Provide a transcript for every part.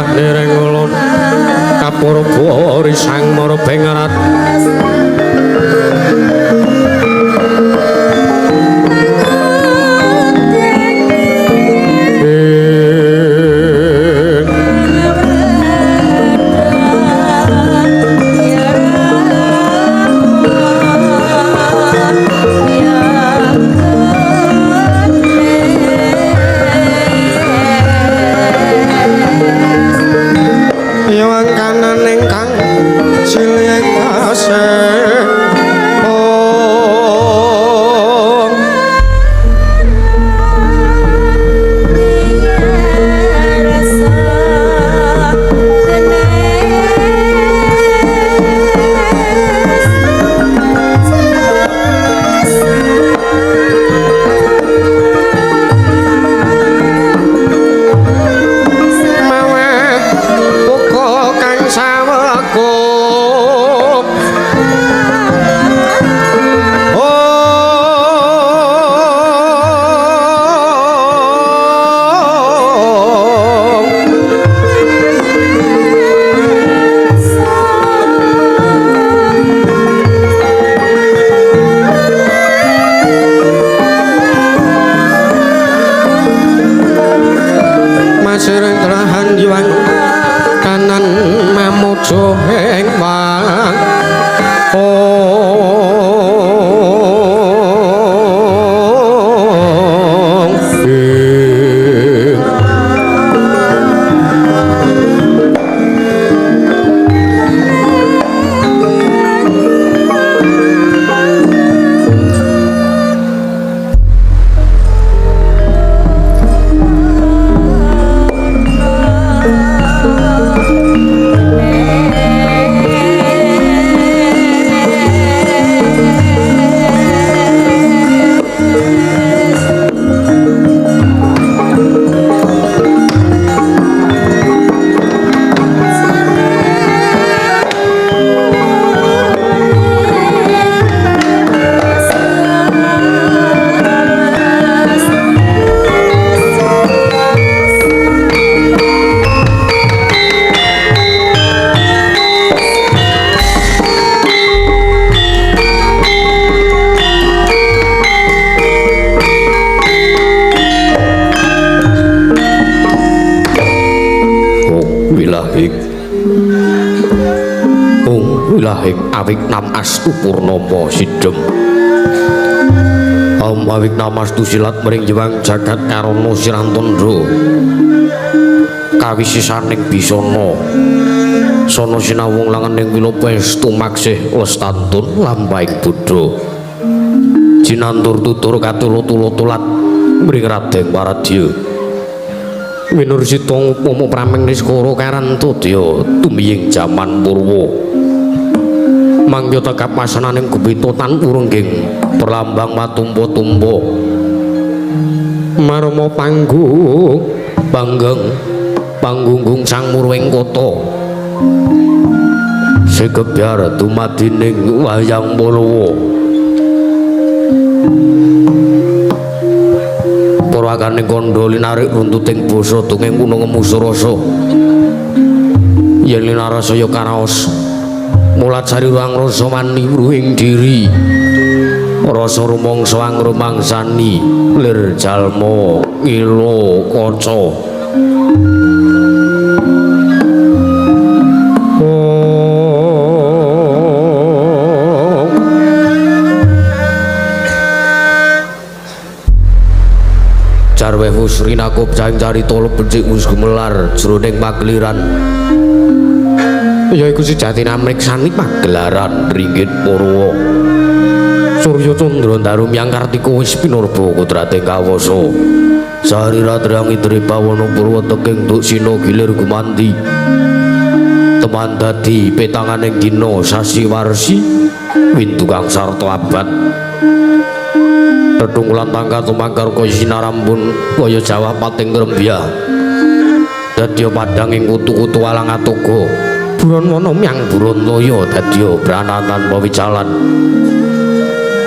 munggah dereng ulun kapurba risang mara bengarat awik nam astu purnama sidhem awik nam astu silat mring jewang jagat karana sirantandra kawisisaning bisana sana sinawung langening wila pestu maksih lestantun lampahing Buddha jinantur tutur katulut-tulat mring Raden Waradya winursita upama prameng niskara karantodya tumiying jaman purwa mangya tekap masananing gupita tan urungging perlambang matumpa-tumpa marama panggung panggeng panggunggung sang murwing kota sekebyar dumadining wayang Malawa purwakaning kandha linarik runtuting basa dongeng kuna ngemusa rasa yen linarasaya karaos mulat sari ruang rasa mani ruhing diri rasa rumangsa angrumangsani lir jalma ilo kaca jarweh Sri Nakop cahing carita becik wis gumelar jroning pagliran yaiku sejati namriksani pagelaran ringgit Purwa Surya Candra Darum yang Kartika wis pinurba kudrating kawasa sarira drang idri pawana Purwa teking tuk sina gilir gumanti teman dadi petanganing dina sasi warsi wintukang sarta abad tetungkulan tangga tumangkar kaya sinarambun kaya Jawa pating ngrembya dadya padhang ing kutu-kutu alang atoga buron wana miang buron loya dadya pranatan pawicalan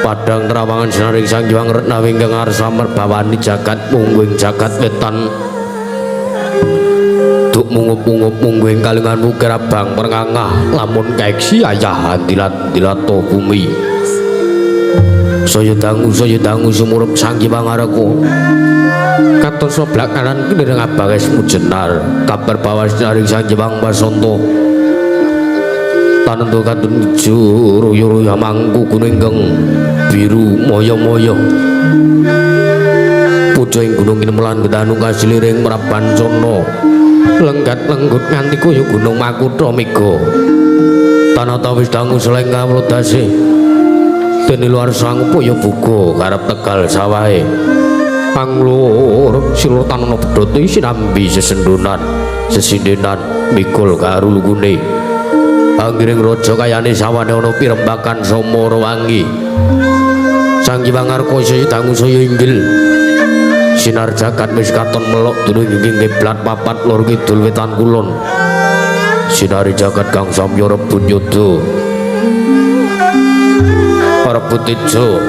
padhang trawangan sinaring Sang Hyang Retnawi ingkang arsa merbawani jagat mungguing jagat wetan wedok mungup-mungup mungguing kalinganmu kerabang perngangah lamun kaeksi ayah dilat-dilato bumi saya dangu sumurup sangki pangareku katon soblak kanan kini ngabangesmu jenar kabar bawas naring sangki pang basonto tanentu katun ijo royo-royo mangku gunung geng biru moyo-moyo pujo ing gunung kinemelan gedanu kasiliring merapan sono lenggat lenggut nganti kaya gunung Makutha mega tanah tawis dangu seleng kamlodase dene luar sang upaya buka karep tegal sawahe panglur sira tanana bedhot sinambi sesendunan sesindenan mikul karo lungune anggiring raja kayane sawane ana pirembakan Samara Wangi sang Hyang Arkasa dangu saya inggil sinar jagat wis katon melok durung ing kiblat papat lor kidul wetan kulon sinari jagat kang samya rebut yudha rebut ijo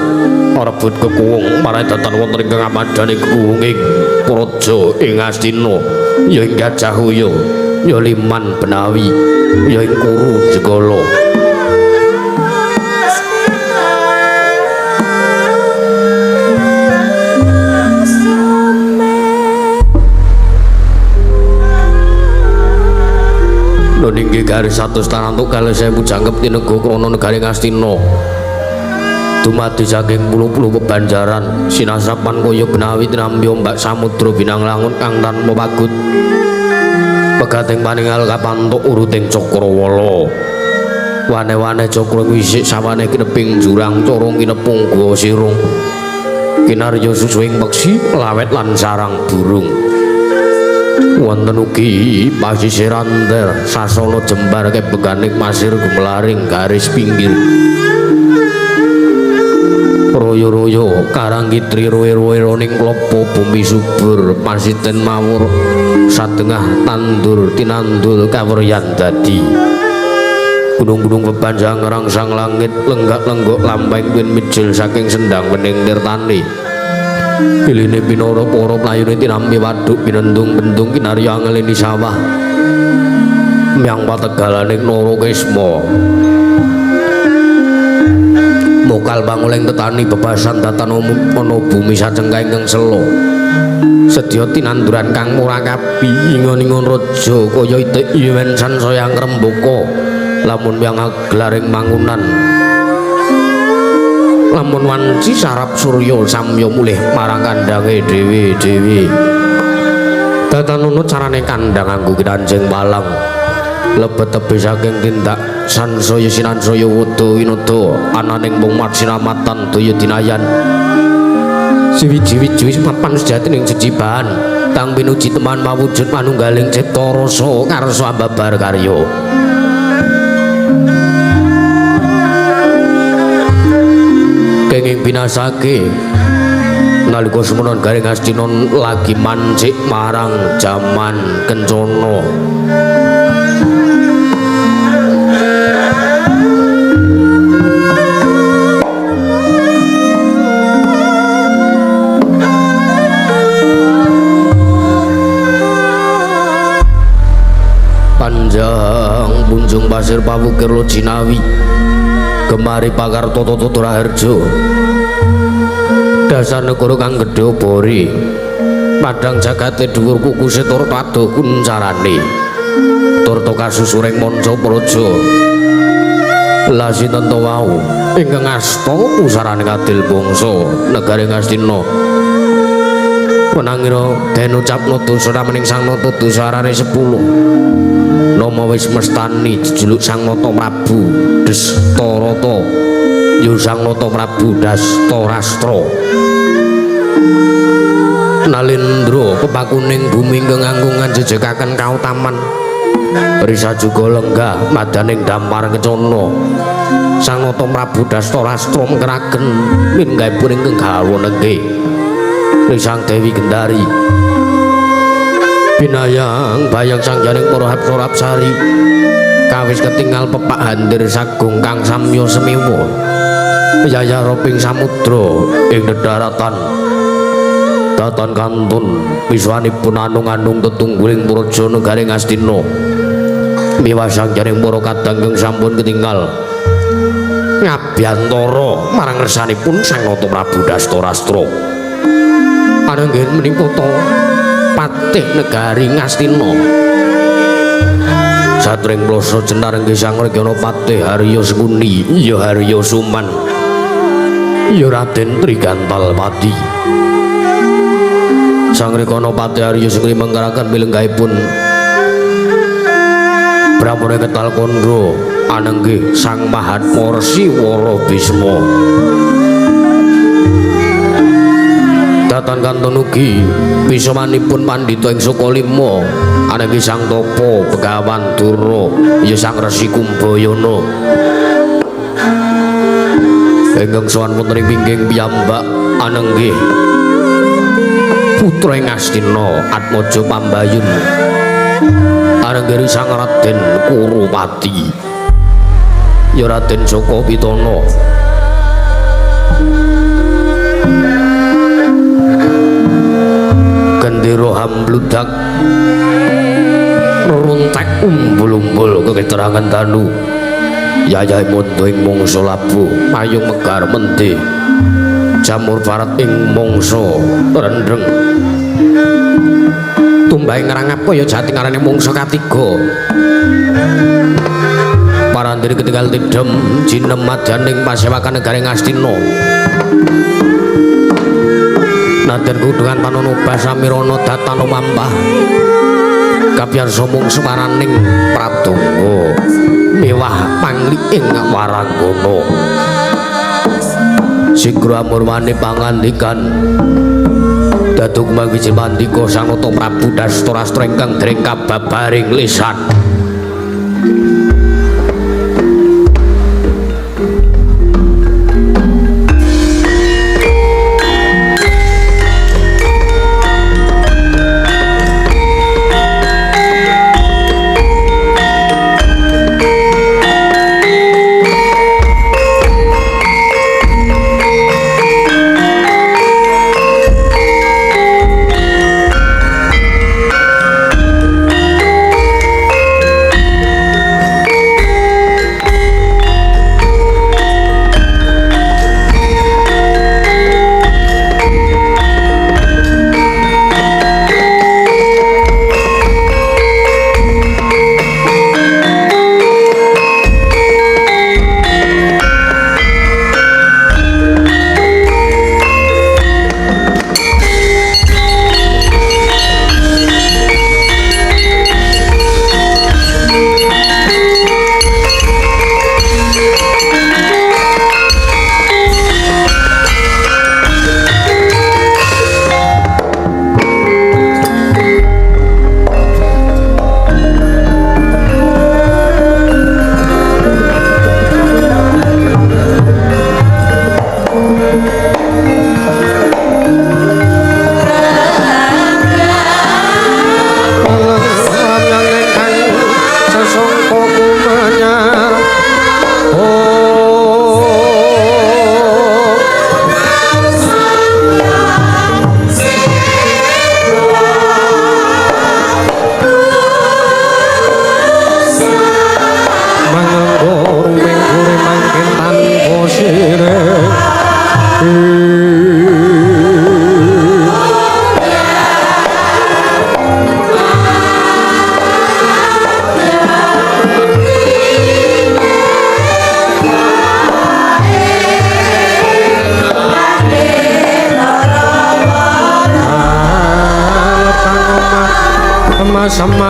rebut kekuwung marai datan wonten ing amadane kuwunging praja ing Astina ya ing Gajahhoya ya Liman Benawi ya ing Kuru Jegala ninggi garis 100 tanantuk kalih 1000 jangkep tinega krana negari Astina dumadi saking puluh-puluh bebanjaran sinasapan kaya Benawi tinampi ombak samudra binanglangun kang tanpa pagut pegating paningal kapantuk uruting Cakrawala wane-wane cakra wisik sawane kineping jurang corong kinepung guwa sirung kinarya susuing peksi lawet lan sarang burung wonten ugi pasisiran ter sasana jembar kebeganing pasir gumelaring garis pinggir royo-royo karang kitri roe-roe roning klopo bumi subur pasiten mawur satengah tandur tinandul kaweryan dadi gunung-gunung bebanjang rangsang langit lenggak-lenggok lampahing win mijil saking sendang wening tirtane iline pinara para playune tinampi waduk pinendung-pendung kinarya ngeleni sawah myang pategalaning Narakesma mokal panguling tetani bebasan datan ana bumi sajengka ingkang selo sedya tinanduran kang murakabi ingon-ingon raja kaya itik yen sansaya ngrembaka lamun myang aglaring mangunan lamun wanci sarap surya samya mulih marang kandange dhewe-dhewe datanono carane kandhang nganggo kinanjing palang lebet tebih saking tindak sansaya sinansaya wada winada ananing mung maksiramatan daya dinayan siwi-wiji papan sejatining jejibahan kang pinuji teman mawujud manunggaling cipta rasa karsa ambabar karya kenging binasake nalika semono garing Astina lagi mancik marang jaman kencana panjang punjung pasir pawukir Lojinawi gemari pakar Toto Raharja dasar negara kang gedhe bori padang jagate dhuwur kukuse tur paduh kuncarane tur to kasusuring manca praja la sinten to wau ingkang asta pusarane kadil bangsa negari Astina penangira den ucapna dosa namening Sang Nata dosarane 10 nama wis mestani jejuluk Sang Nata Prabu Destarata ya Sang Nata Prabu Dastarastra Nalendra pepakuning bumi ingkang nganggungan jejegaken kautaman Risa juga lenggah madaning dampar kencana Sang Nata Prabu Dastarastra mengkeraken minggahipun ingkang garwa nengge Risang Dewi Gendari binayang bayang sangjaning para Apsara-apsari kawis ketinggal pepak handir sagung kang samya semiwa yaya roping samudra ing dedharatan Datan kantun wiswanipun anung-anung tetungguling praja negaring Astina miwasang jaring para kadang sampun ketinggal ngabiyantara marang resanipun Sang Nata Prabu Dastarastra ananging menika patih negari Astina satring plasa cenar inggih Sang Regana Patih Harya Sengkuni ya Harya Suman ya Raden Trigantal Pati Sang Regana Patih Harya Sengkuni menggarakan pilenggahipun Brahmana Ketal Kondro ananggih Sang Mahatma Siwara Bisma datan kantun ugi pisamanipun pandhita ing Sukalima ananggih Sang Tapa Begawan Dura ya Sang Resi Kumbayana ingkang sowan wonten ing pingging piyambak ananggih putra ing Astina Atmaja Pambayun ananggih Sang Raden Kurupati ya Raden Jaka Pitana gendera hambludak runtek umbul-umbul keterangan danu yayai mondo ing mangsa labuh payung megar mendhe jamur barat ing mangsa rendreng tumbah ngrangap kaya jati ngarane mangsa katiga parandiri ketinggal tidhem jinemat janing pasewakan negaring Astina naden kudungan Panonobah Samirana Datana Mampah kapiyarsa mung semaraning pradonga mewah pangli ing waranggana sigra murwane pangandikan dadung mangiji mandika Sang Nata Prabu Dastarastra ingkang dereng kababaring lisan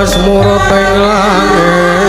Mas murut ing langit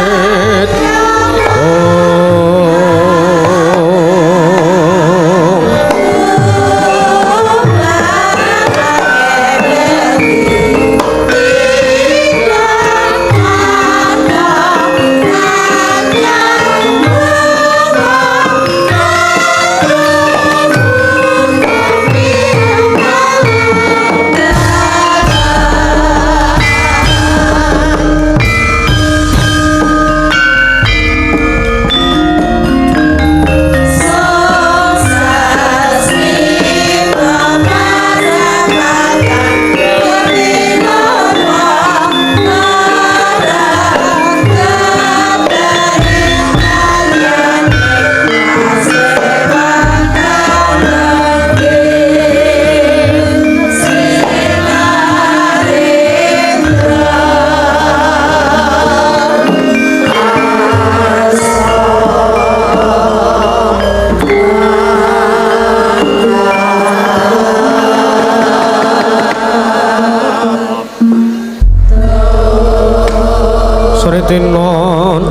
tinon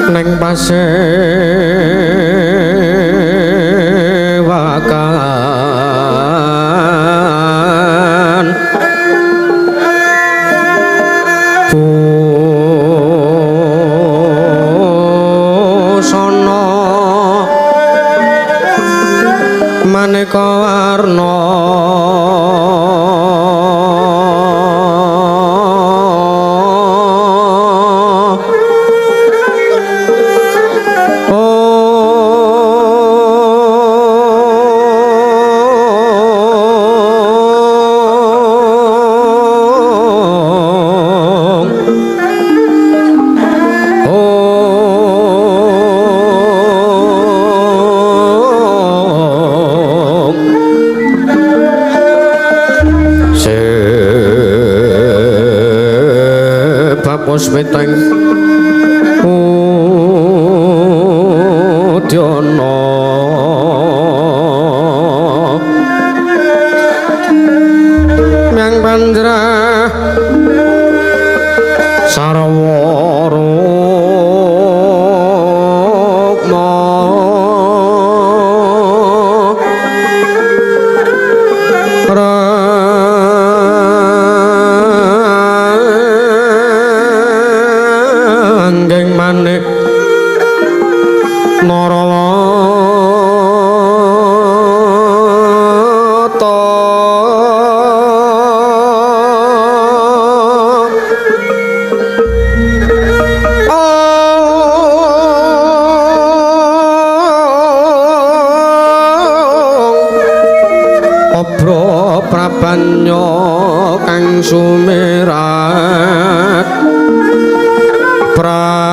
neng pasewakan busana maneka warna Weteng Udyono Myang Panjrah Sarwarukma manik Narawata Obro prabanya kang sumirat prabanya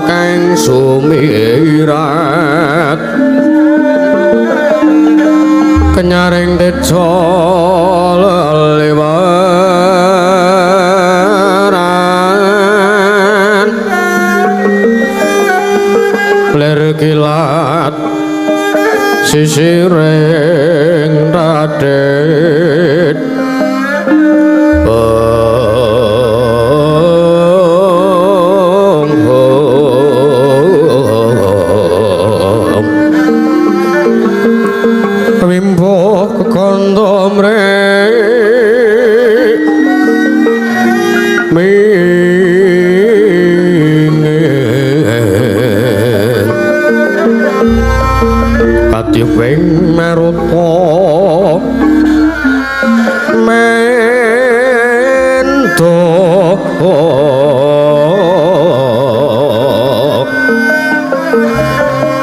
kang sumirat kenyaring tejo lelewaran ler kilat sisiring radet Wing maruta mento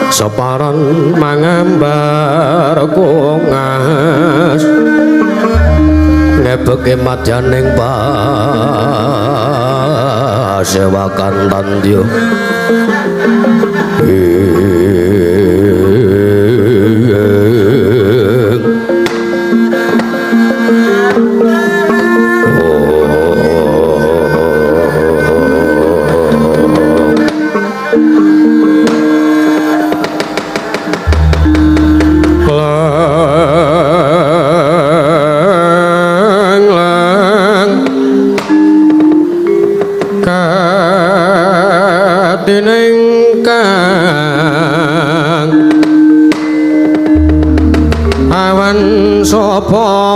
separan mangambar kungas nebeke madyaning pasewakan tandya sapa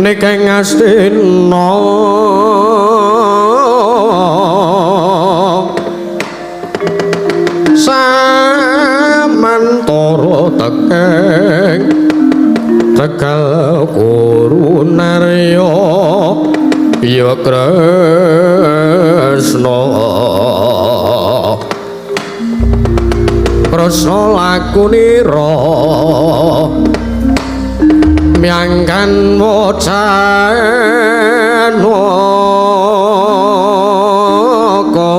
nek ngastina samantara tekeng tegal kurunarya ya Kresna Kresna lakunira miangkan wacan waka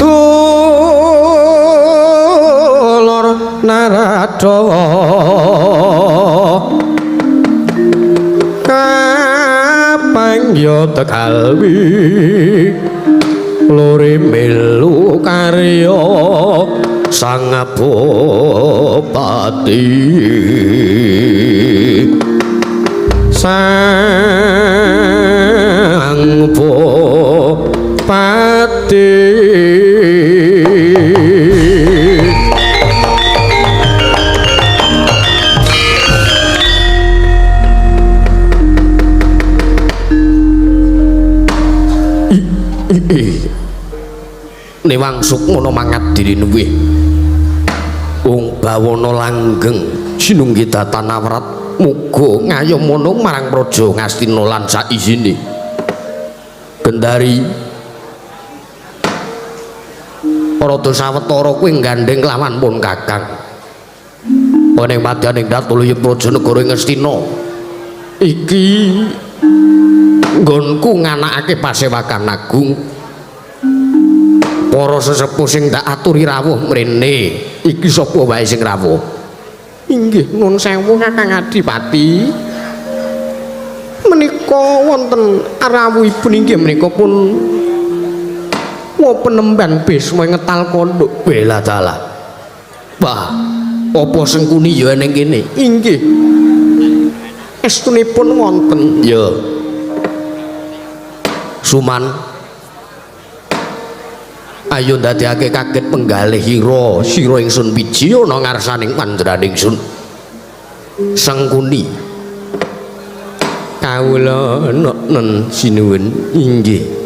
dulur nara Adawa kapangya tegalwi lore melu karya sang bupati sang bupati Newang Sukmana mangat dirine kuwi wong bawana langgeng sinunggi datanawrat muga ngayomana marang Praja Ngastina lan saisine Gendari Rada sawetara kuwi gandeng lawan pun Kakang ana ing madyaning Datuluyung Praja Negara Ngastina iki nggonku nganakake pasewakan agung para sesepuh sing tak aturi rawuh mrene iki sapa wae sing rawuh inggih nuwun sewu Kakang Adipati menika wonten rawuhipun inggih menika pun penemban Bisma ngetal kondhok bela dalah wah apa Sengkuni ya ning kene inggih estunipun wonten ya Suman ayo ndadekake kaget penggalih sira ingsun wiji ana ngarsaning panjenengan ingsun Sengkuni kawula nen sinuwun inggih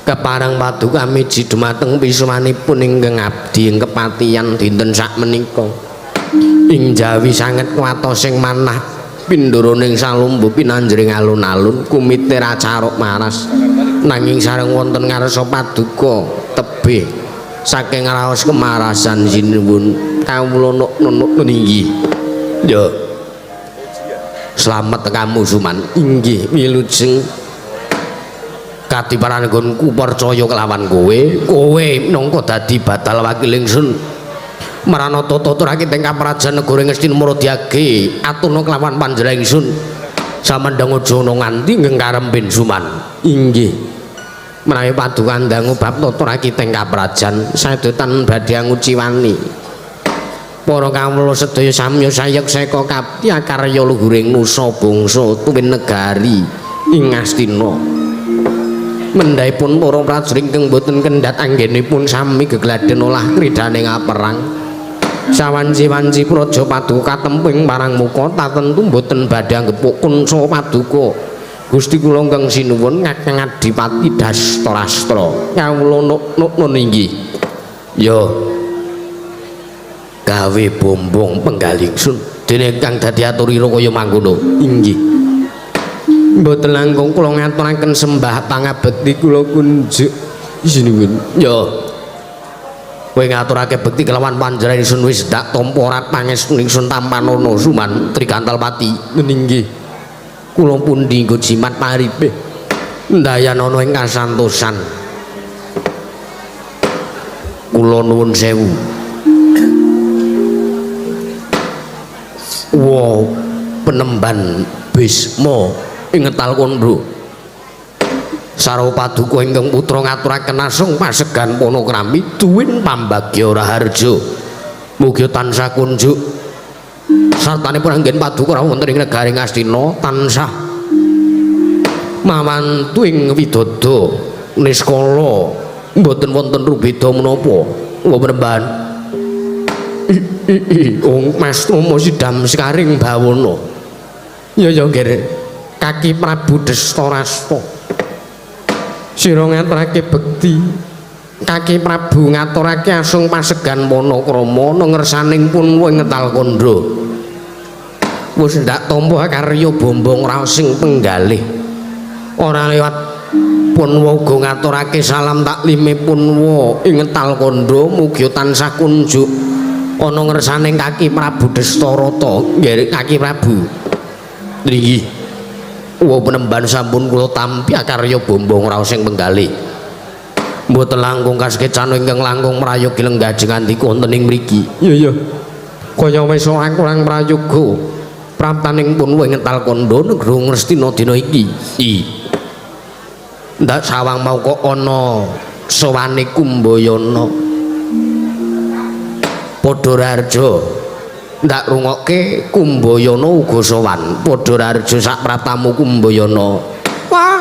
kepareng paduka miji dumateng pismanipun ingkang abdi ing kepatihan dinten sakmenika ing jawi sanget kuwatos sing manah pindharaning salumbu pinanjring alun-alun kumite racaruk maras nanging sareng wonten ngarsa paduka tebih saking raos kemarasan sinuwun kawula nuk ninggi ya slamet kamu Suman inggih wilujeng katiparan nggonku percaya kelawan kowe minangka dadi batal wakil ingsun marana tata-turake teng Kaprajan Negara Ngastina Maradyage atuna kelawan panjenengan ingsun samandang aja ana nganti ngkarempin Suman inggih menawi paduka ndangu bab tata-turake teng Kaprajan saedotan badhe nguciwani para kawula sedaya samya sayek seka kapti karya luhuring nusa bangsa tuwin negari ing Ngastina mendhaipun para prajurit kang boten kendhat anggenipun sami gegladen olah kridane ngaperang sawanci-wanci praja paduka temping marang muka tatentu boten badhe anggepuk kunsa paduka Gusti kula ingkang sinuwun Kakang Adipati Dastarastra kawula nuk inggih ya gawe bombong penggalingsun dene kang dadi aturira kaya mangkono inggih mboten langkung kula ngaturaken sembah pangabekti kula kunjuk sinuwun ya kowe ngaturake bekti kelawan panjenengan ingsun wis dak tampa rat pangestu ingsun tampanana Suman Trikantalpati inggih kula pundi nggo jimat paripe ndayan ana ing kasantosan kula nuwun sewu penemban Bisma ing ngetal kondro sarwa paduka ingkang putra ngaturaken asung pasegan Panakrami duwin pambagya raharja mugi tansah kunjuk sartanipun anggen paduka rawuh wonten ing negari Ngastina tansah mamantu ing widodha niskala mboten wonten rubeda menapa kula penemban wong Mas Rama sidam sekaring bawana ya nggih Kaki Prabu Dastarastra sira ngaturake bekti Kaki Prabu ngaturake asung pasegan Panakrama ana ngersaning pun ing ngetal kandha wis ndak tampa karya bombong raos sing penggalih ora lewat Punwa uga ngaturake salam taklime Punwa ing ngetal kandha mugi tansah kunjuk ana ngersaning Kaki Prabu Dastarata nggih Kaki Prabu nggih penemban sampun kula tampi karya bombong raos sing penggalih mboten langkung kaskecan ingkang langkung mrayogi lenggajeng andika wonten ing mriki iya kaya wis ora kurang prayoga praptaning pun wengetal kandha negara Ngastina dina iki. Ndak sawang mau kok ana sowane Kumbayana. Padha Rarja ndak rungokke Kumbayana uga sowan. Padha Rarja sak praptamu Kumbayana. Wah.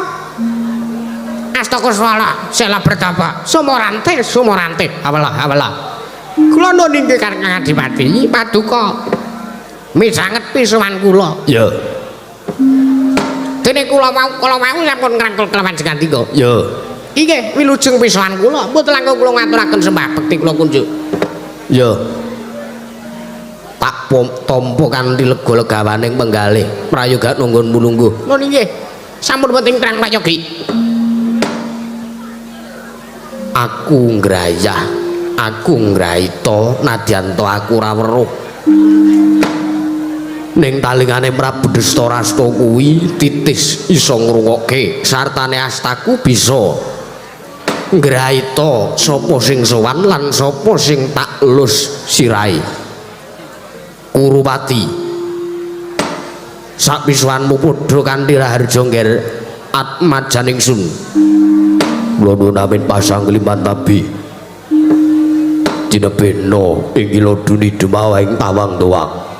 Astaka swala sela bertapa. Sumorante. Awala. Kula nuwun inggih Kang Adipati paduka misanget pisuwan kula. Ya. Dene kula mau sampun ngrangkul kelawan Jengandika. Ya. Inggih wilujeng pisuwan kula mboten langkung kula ngaturaken sembah bekti kula kunjuk. Ya. Tak tampa kanthi lega-legawaning penggalih prayoga nunggonmu lungguh. Nuwun inggih. Sampun penting terang prayogi. Aku ngrayah, aku ngraita nadyan to aku ora weruh. Ning talingane Prabu Dastarasta kuwi titis iso ngrungokke sartane astaku bisa ngraita sapa sing sowan lan sapa sing tak elus sirahe. Kurupati sapisuwanmu padha kanthi raharja ngger atmajaning sun. Kula nuwun amin pasang keliman tabi dinebena ing iloduni dumawahing tawang tuwak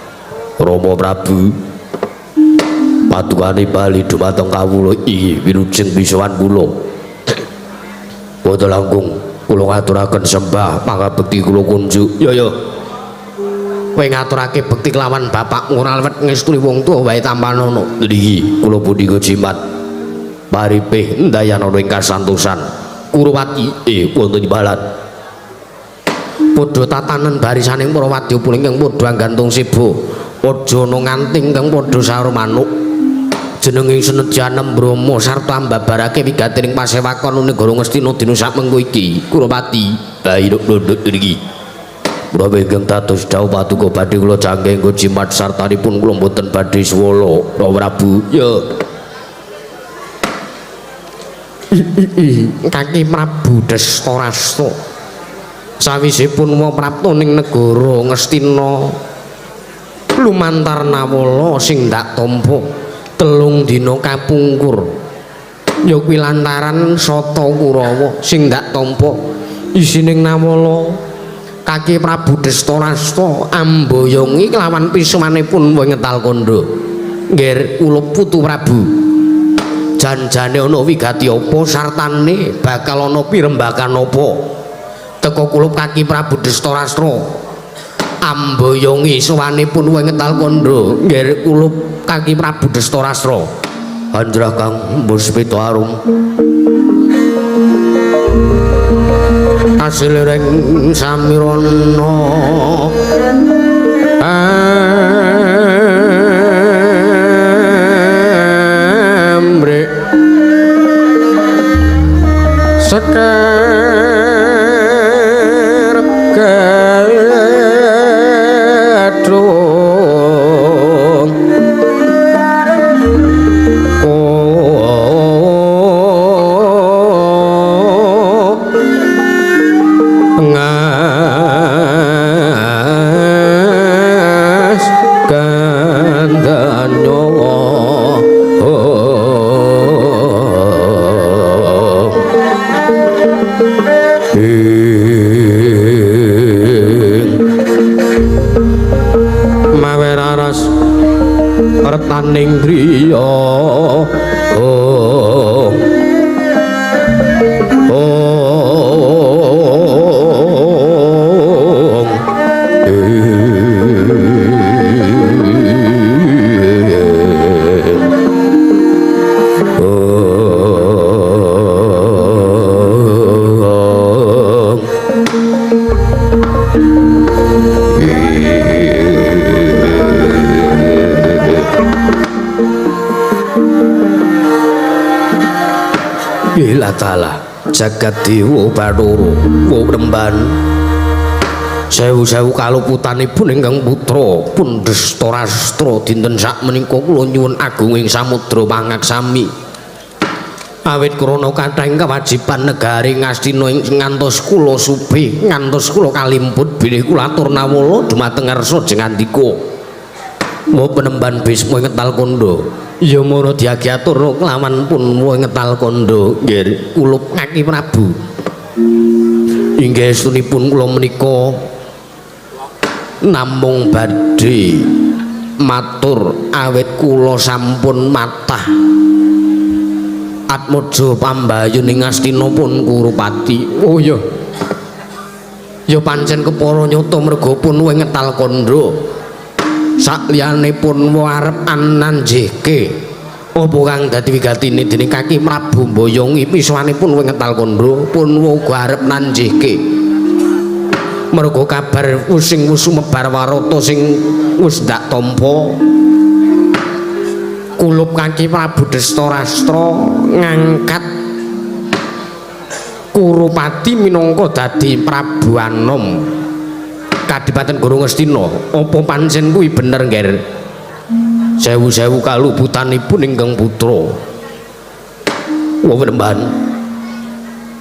Rama Prabu patukane bali dumateng kawula iki wilujeng pisuwan kula. Boten langkung kula ngaturaken sembah pangabekti kula kunjuk. Ya. Kowe ngaturake bekti kelawan bapakmu ora lewet ngestuni wong tuwa wae tampanana. Niki kula punika jimat paripih ndayana ing kasantosan. Kurupati wonten balat. Padha tatanen barisaning para wadya ingkang padha anggantung seba. Aja ana nganting kang padha saur manuk. Jenenging Senedyanem Brama sarta mbabarake wigatining pasewakon negara Ngastina dina samengko iki. Kurupati bayi nduk niki. Kula ingkang dados dawuh paduka badhe kula jangke nggo jimat sartanipun kula mboten badhe swala. Prabu. Ya. Kaki Prabu Dastarasta sawisipun prapta ning negara Ngastina lumantar nawala sing ndak tampa 3 dina kapungkur ya kuwi lantaran Sata Kurawa sing ndak tampa isining nawala. Kaki Prabu Dastarasta amboyongi kelawan pisumanipun wengetal kandha ngger ulup putu Prabu. Janjane ana wigati apa sartane bakal ana pirembakan apa teka kulup Kaki Prabu Dastarasta amboyongi sowanipun wengetal kandha ngger kulup Kaki Prabu Dastarasta. Anjrah Kang Puspita Arum asilering samirana seker gedung ngas gandanyo maweraras retaning griya Ila tala jagat dewa Bathara Remban sewu-sewu kaluputanipun ingkang putra pun Dastarasta dinten sak menika kula nyuwun agunging samudra pangaksami awit krana kathahing kewajiban negari Ngastina ngantos kula subi ngantos kula kalimput bilih kula atur nawala dumateng ngarsa jeng andika mau penemban Bisma ngetal kondo ya mono diagi atur kelawan pun mau ngetal kondo nggih kulup Ngaki Prabu inggih estunipun kula menika namung badhe matur awit kula sampun matah Atmaja pambayuning Ngastina pun Kurupati. Oh iya. Ya pancen kepara nyata merga pun kowe ngetal kandha. Sakliyane pun arep ananjihke apa kang dadi wigatine dening Kaki Prabu mboyongi pisuwanipun kowe ngetal kandha pun uga arep nanjihke. Merga kabar sing wis sumebar warata sing wis ndak tampa kulup Kaki Prabu Destarastra ngangkat Kurupati minangka dadi Prabu Anom Kadipaten Guru Ngastina. Apa pancen kuwi bener nggih? Sewu-sewu kalubutanipun ingkang putra. Wenemban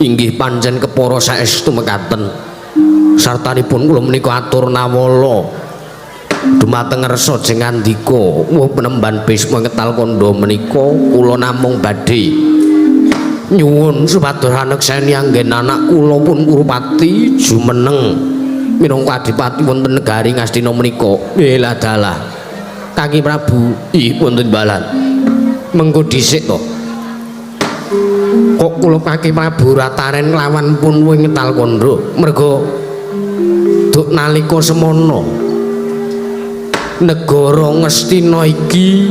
inggih pancen kepara saestu mekaten. Sartanipun kula menika atur nawala dumateng ngersa jeng andika wah penemban Bisma ngetal kandha menika kula namung badhe nyuwun supados anekseni anggen anak kula pun Kurupati jumeneng minangka adipati wonten negari Ngastina menika. Bela dalah Kaki Prabu ih wonten balan mengko dhisik to kok kula Kaki Prabu rataren lawan pun kowe ngetal kandha merga duk nalika semana negara Ngastina iki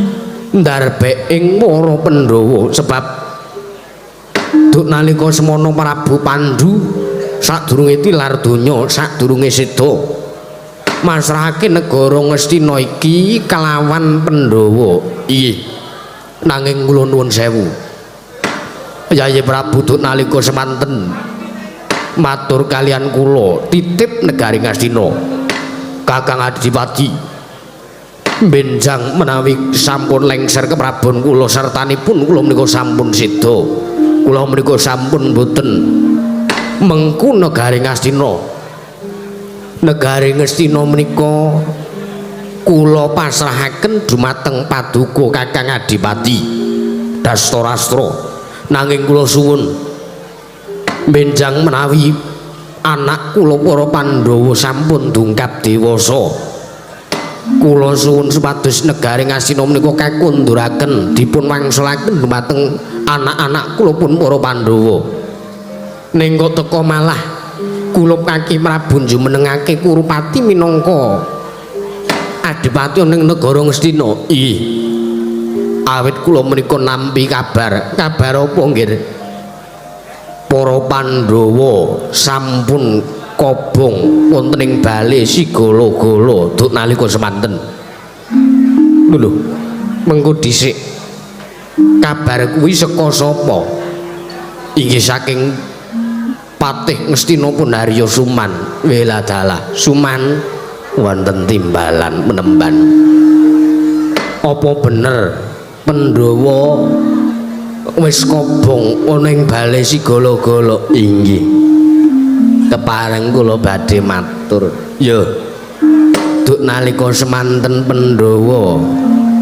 ndarbek ing para Pandhawa sebab duk nalika semana Prabu Pandhu sadurunge tilar donya sadurunge seda masrahake negara Ngastina iki kelawan Pandhawa. Inggih nanging kula nuwun sewu Yayi Prabu duk nalika semanten matur kalian kula titip negari Ngastina Kakang Adipati benjang menawi sampun lengser keprabon kula sartanipun kula menika sampun seda kula menika sampun boten mengku negari Ngastina menika kula pasrahaken dumateng paduka Kakang Adipati Dastarastra nanging kula suwun benjang menawi anak kula para Pandhawa sampun dungkap dewasa kula suwun supados negari Ngastina menika kakunduraken dipun wangsulaken dumateng anak-anak kula pun para Pandhawa ning kok teka malah kula Kaki Prabu jumenengake Kurupati minangka adipati ning negara Ngastina. Ih awit kula menika nampi kabar apa nggih para Pandhawa sampun kobong wonten ing bale Sigala-gala duk nalika semanten. Lho, mengko dhisik kabar kuwi saka sapa? Inggih saking Patih Ngastina Punarya Suman. Wela dalah Suman wonten timbalan menemban. Apa bener Pandhawa wis kobong ana ing bale Sigala-gala? Inggih. Kepareng kula badhe matur. Ya. Duk nalika semanten Pandhawa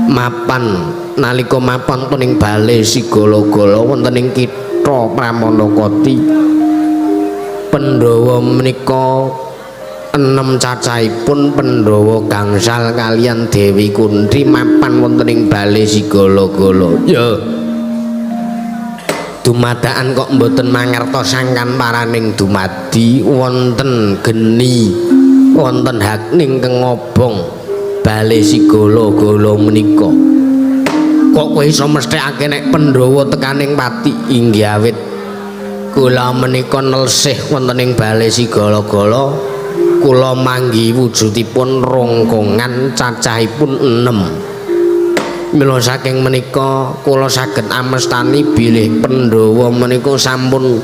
mapan nalika mapan ing bale Sigala-gala wonten ing kitha Pramanakati. Pandhawa menika 6 cacahipun Pandhawa gangsal kaliyan Dewi Kunthi mapan wonten ing bale Sigala-gala. Ya. Dumadakan kok mboten mangertosaken paraning dumadi wonten geni wonten hakning kengobong bale Sigala-gala menika. Kok kowe iso mesthekake nek Pandhawa tekaning pati? Inggih awit kula menika nelsih wonten ing bale Sigala-gala kula manggi wujudipun rongkongan cacahipun 6. Mila saking menika kula saged amestani bilih Pandhawa menika sampun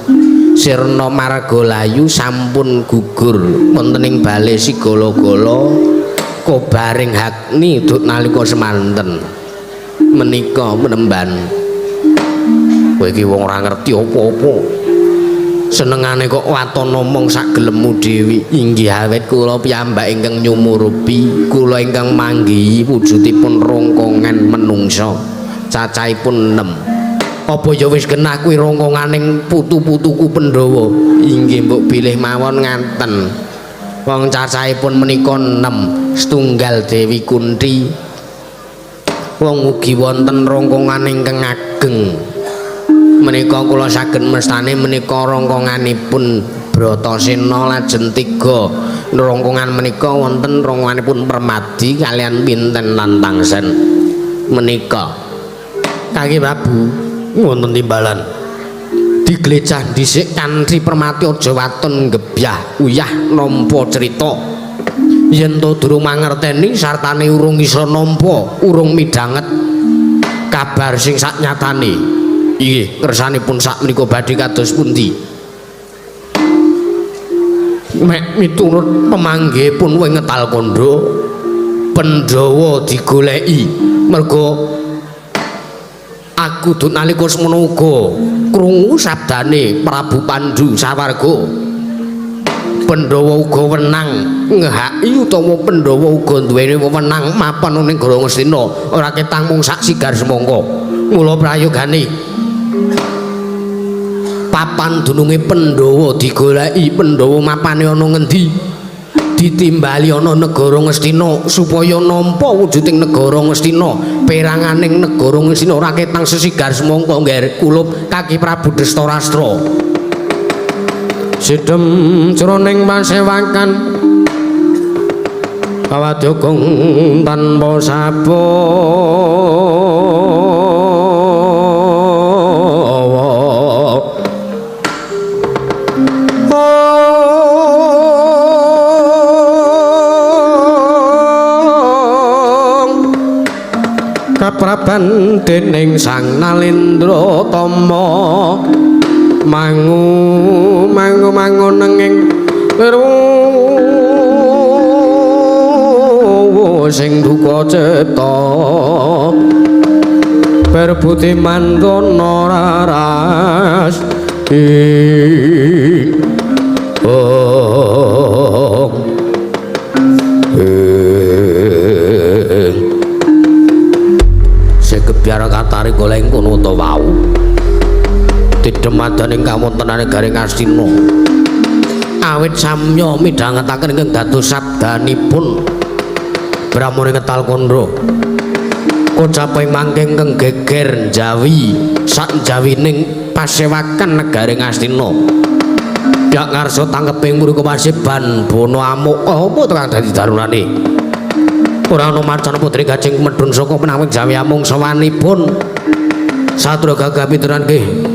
sirna margalayu sampun gugur wonten ing bale Sigala-gala kobaring hakni duk nalika semanten menika menemban Kowe iki wong ora ngerti apa-apa. Senengane kok waton ngomong sak gelemmu dhewe. Inggih awet kula piyambak ingkang nyumurupi, kula ingkang manggihi wujudipun rongkongan menungsa. Cacahipun 6. Apa ya wis genah kuwi rongkonganing putu-putuku Pandhawa? Inggih mbok bilih mawon nganten. Wong cacahipun menika 6. Setunggal Dewi Kunthi. Wong ugi wonten rongkongan ingkang ageng. Menika kula saged mestani menika rongkonganipun Bratasena lajeng 3. Rongkongan menika wonten rongkonganipun Permadi kalian Pinten lan Tangsen. Menika Kanggih Prabu wonten timbalan. Diglecah dhisik kanthi Permati aja waton gebyah uyah nampa crita. Yen to durung mangerteni sartane urung isa nampa, urung midhanget kabar sing saknyatane. Inggih, kersanipun sakmenika badhe kados pundi? Mek miturut pemanggihipun Wengetal Kandha, Pandhawa digoleki merga aku duk nalika semono uga krungu sabdane Prabu Pandhu sawarga. Pandhawa uga wenang ngehaki utawa Pandhawa uga duweni wewenang mapan ning Negara Ngastina ora ketang mung sak sigar semangka. Mula prayogane papan dununge Pandhawa digoleki, Pandhawa mapane ana ngendi? Ditimbali ana Negara Ngastina supaya nampa wujuding Negara Ngastina. Peranganing Negara Ngastina ora ketang sesigar semangka ngger kulup kaki Prabu Destarastra. Sidhem jroning pasewakan kawadukung tanpa sabawa kapraban dening Sang Nalendra Tama mangu nenging sing duka ceta berbudi mandana raras sekebiar katari goleng kono to wau didemadaning kawontenane Garing Astina awit samya midhangetaken ingkang dados sabdanipun Brahmana Ngetal Kandha kocaping mangke ingkang geger njawi sak njawining pasewakan Negaring Astina yak ngarsa tangkeping mriku pasiban bono amuk apa to kang dadi darunane ora ana marcana putri Gajeng medhun saka penawing jawi amung sawanipun Satria gagah pituran nggih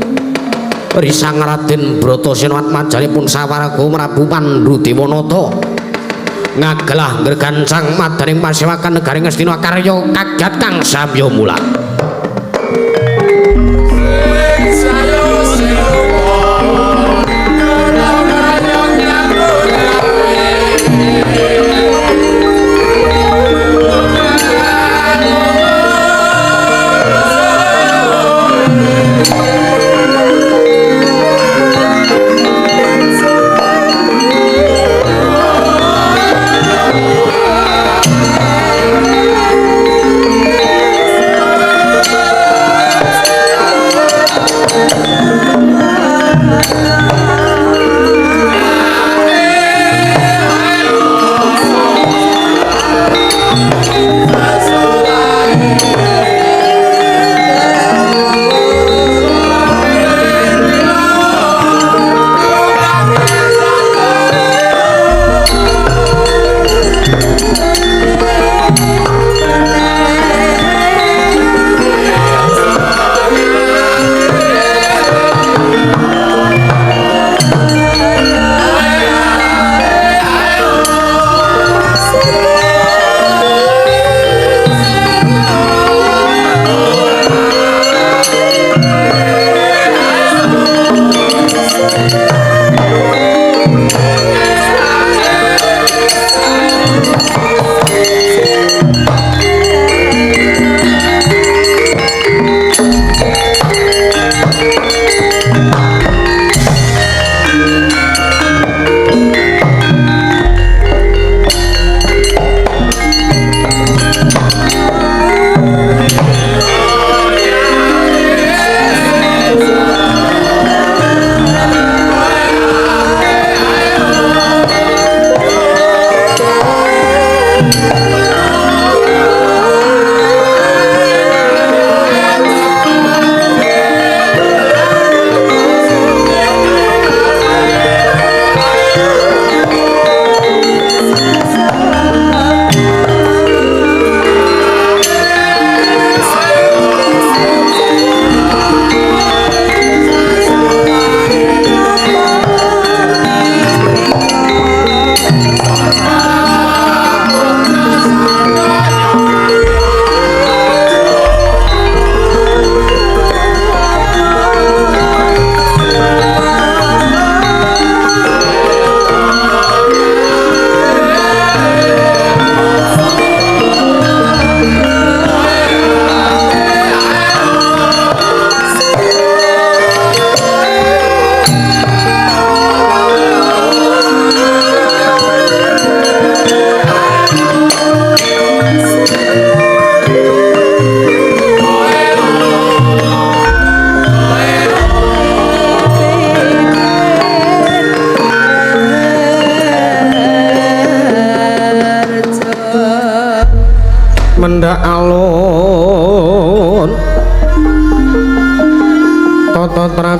Risang Raden Bratasena matmajanipun sawarga Prabu Pandhu Dewanata ngagelah ngregancang madaning pasewakan Negaring Astina karya kagat kang samya mula.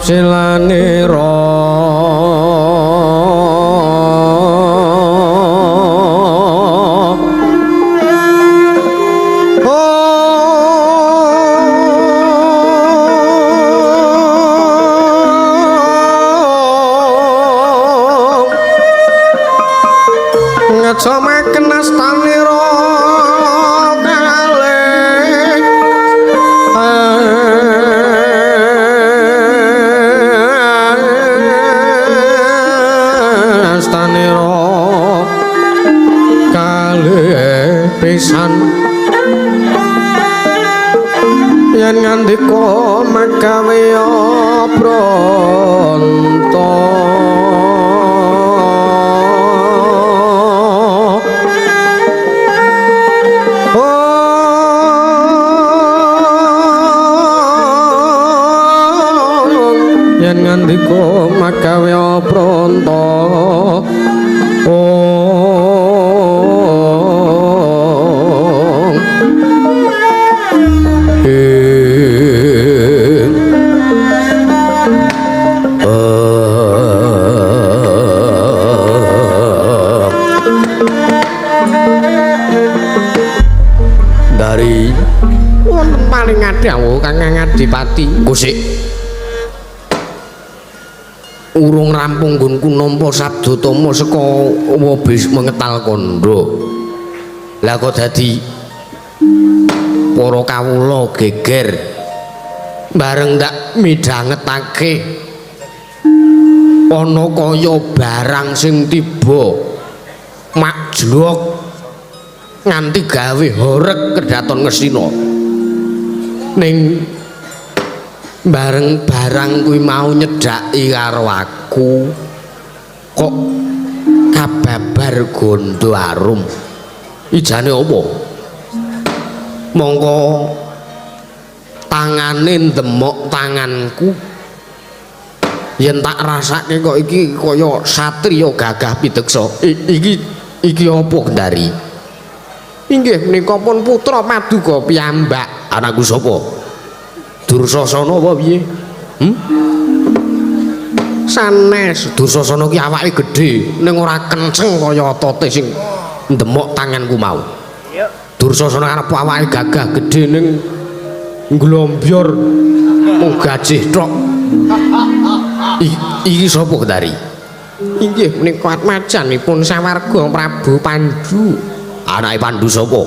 silanira ngecamaken astanira pisan yen ngandika magawe pronto yen ngandika magawe pronto dari wonten paling adhawu Kakang Adipati kusik urung rampung nggonku nampa sabdatama saka wobis mengetal kandha lah kok dadi para kawula geger bareng ndak midhangetake ana kaya barang sing tiba makjlok nganti gawe horeg kedaton ngesina ning bareng barang kuwi mau nyedhaki karo aku kok kababar gondo arum ijane apa mongko tangane ndemok tanganku yen tak rasake kok iki kaya satriya gagah pideksa iki apa Gendari inggih menika pun putra Paduka piyambak anakku sapa Dursasana apa piye sanes Dursasana ki awake gedhe ning ora kenceng kaya otote sing ndemok tanganku mau Dursasana arep awake gagah gedhe ning nglombior mung gajih tok iki sapa Gendari inggih menika atmajanipun Sawarga Prabu Pandhu anake Pandhu sapa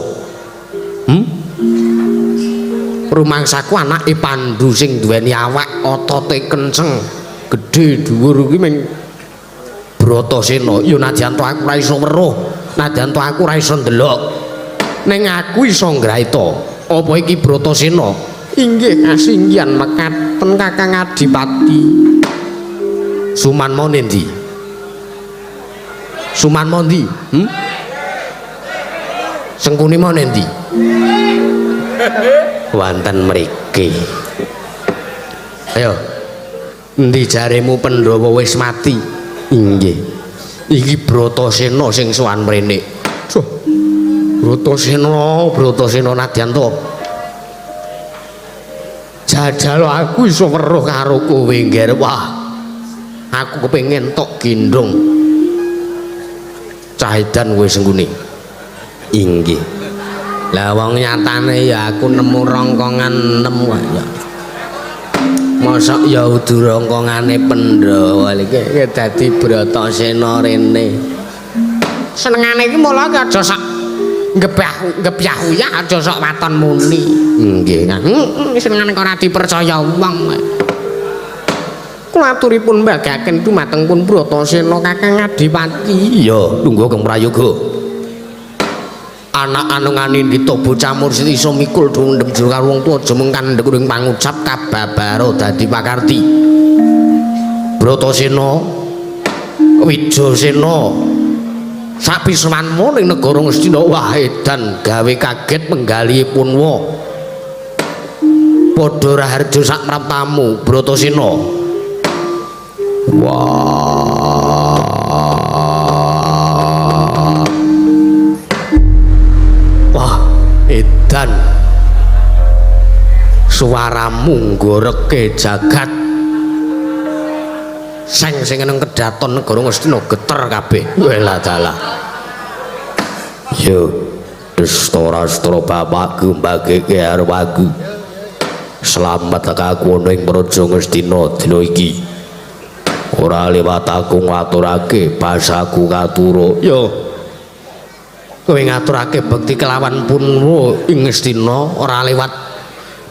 rumangsaku anake Pandhu sing duweni awak otote kenceng gedhe dhuwur kuwi ming Bratasena ya nadyan to aku ora iso weruh nadyan to aku ora iso ndelok ning aku iso ngraita apa iki Bratasena inggih kasinggihan mekaten Kakang Adipati Suman mau ndi Suman mau ndi Sengkuni mau ndi wonten mriki ayo endi jaremu Pandhawa wis mati inggih iki Bratasena sing sowan mrene Bratasena nadyan to jajal aku iso weruh karo kowe ngger wah aku kepengin tok gendong cahedan kowe Sengkuni inggih lah wong nyatane ya aku nemu rongkongan nemu ya mosok ya udu rongkongane Pandhawa iki dadi Bratasena rene senengane iki mula aja sak ngebyah ya aja sok waton muni nggih senengane kok ora dipercaya wong kula aturipun mbagaken dumateng pun Bratasena Kakang Adipati iya lungguh Kang Prayoga anak anungane ndita bocah mursid iso mikul ndem jero karo wong tuwa aja mung kandhek ing pangucap kababaro dadi pakarti Bratasena Wijasena sapisawanmu ning negara Ngastina wah edan gawe kaget penggalihipun wa padha raharja sak praptamu Bratasena wah edan suaramu nggoreke jagat sing nang kedaton negara Ngastina geter kabeh. Wela dalah. Yo, Destora bapakku mbageke arep aku. Selamat aku ana ing Praja Ngastina dina iki. Ora liwat aku ngaturake basaku katura. Yo. Kowe ngaturake bekti kelawan Punwa ing Ngastina ora liwat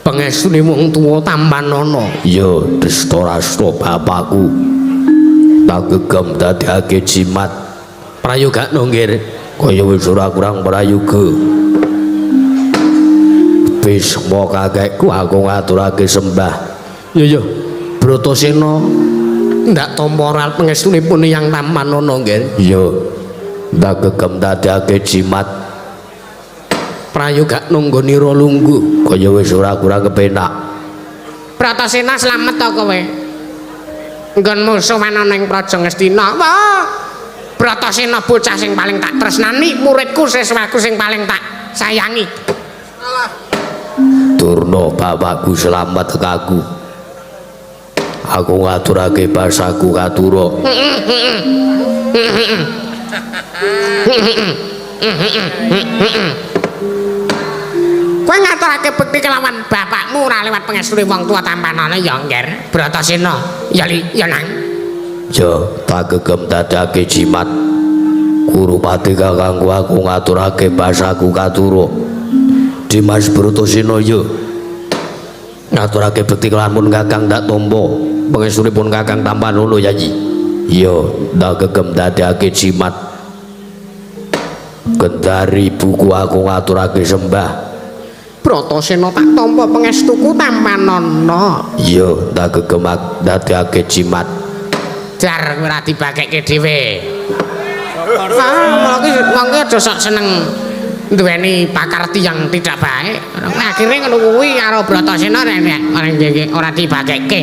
pangestune wong tuwa Tambanana. Yo, Destora bapakku. Tak gegem dadekake jimat. Prayogakno nggih. Kaya wis ora kurang prayoga. Wis mok kakekku aku ngaturake sembah. Yo. Bratasena ndak tampa ral pangestunipun Hyang Tambanana nggih. Yo. Tak gegem dadekake jimat. Prayogakno nggonira lungguh. Kaya wis ora kurang kepenak. Bratasena slamet to kowe. Nggonmu sowan ana ing Praja Ngastina. Wah. Bratasena bocah sing paling tak tresnani, muridku siswaku sing paling tak sayangi. Durna bapakku selamat aku. Aku ngaturake basaku katura. Kowe ngaturake bekti kelawan bapakmu ora liwat pangestune wong tuwa Tambanana ya nggih. Bratasena ya nang. Yo, tak gegem dadake jimat. Kurupati kakangku aku ngaturake basaku katura. Dimas Bratasena yo. Ngaturake bekti kelawan kakang dak tampa. Pangestunipun kakang Tambanana yayi. Yo, tak gegem dadake jimat. Gendari buku aku ngaturake sembah. Bratasena tak tampa pangestuku Tambanana. Yo, tak gegem dadake jimat. Jar ora dibakekke dhewe. Wong ki aja sok seneng duweni pakarti yang tidak baik. Akhire ngono kuwi karo Bratasena ora dibakekke.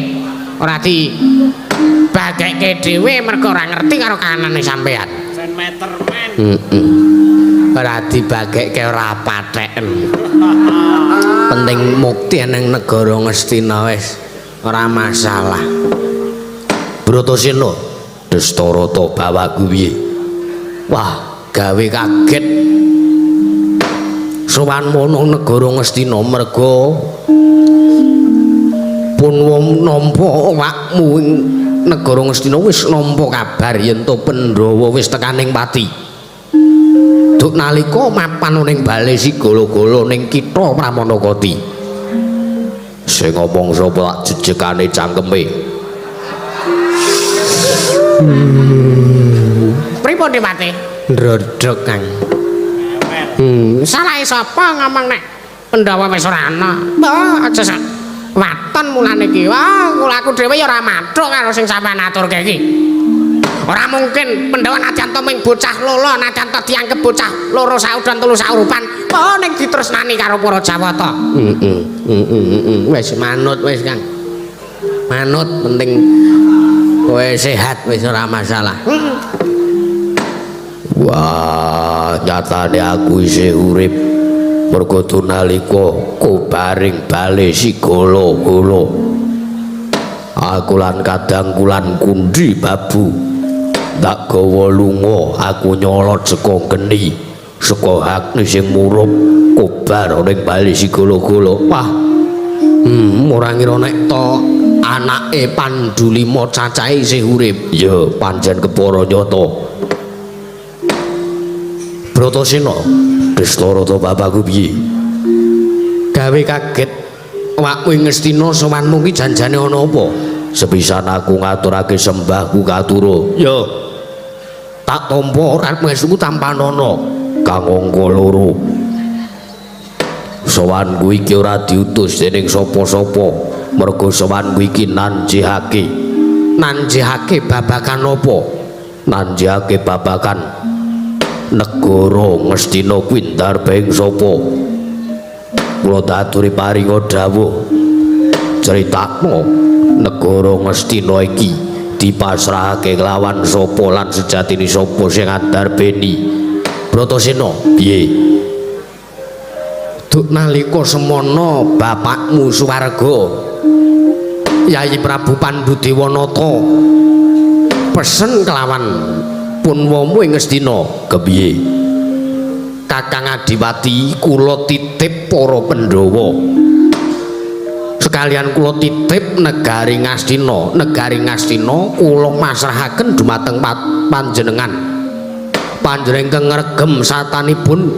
Ora dibakekke dhewe mergo ora ngerti karo kanane sampean. Sen meter men. Ora dibakekke ora patheken. Penting mukti nang negara Ngastina wis ora masalah. Bratasena, Destora bapakku piye? Wah, gawe kaget. Sowanmu nang negara Ngastina merga Punwa nampa awakmu ing negara Ngastina wis nampa kabar yen to Pandhawa wis tekaning pati. Duk nalika mapan ning bale sigala-gala ning kitha Pramanakati. Sing ngomong sapa jejegane cangkeme? Pripun Dipati? Ndrodhok Kang. Salahe sapa ngomong nek Pandhawa wis ora ana? Mbah aja sak waton mulane iki. Wah, kula aku dhewe ya ora mathuk karo sing sampeyan aturke iki. Ora mungkin Pandhawa najan to ming bocah lolo, najan to dianggep bocah loro saudan telu saurupan. Oh ning ditresnani karo para Jawata. Wis manut wis Kang. Manut penting kowe sehat wis ora masalah. Wah, nyatane aku isih urip. Mergo nalika kobaring bale sigala-gala. Aku lan kadang kulan kundi babu. Tak gawa lunga aku nyolot saka geni, saka hakne sing murup kobar ning bale sigala-gala. Wah. Ora ngira nek to anake Pandulima cacahe isih urip. Ya, pancen kepara nyata. Bratasena, Destora bapakku piye? Gawe kaget awakmu ing Ngastina sowanmu ki janjane ana apa? Sepisan aku ngaturake sembahku katura. Ya. Tak tampa ora pangestuku Tambanana kang angka 2. Sowanku iki ora diutus dening sapa-sapa. Mergo sowanku iki nanjihake. Nanjihake babagan apa? Nanjihake babagan negara Ngastina kuwi ndarbeng sapa? Kula daturi paringa dawuh critakno negara Ngastina iki dipasrahake kelawan sapa lan sejatine sapa sing ndarbeni. Bratasena piye? Duk nalika semana bapakmu Suwarga Yayi Prabu Pandhudewanata pesen kelawan Punwamu ing Ngastina. Kepiye? Kakang Adiwati kula titip para Pandhawa. Sekalian kula titip negari Ngastina. Negari Ngastina kula masrahaken dumateng panjenengan. Panjenengan ngregem satanipun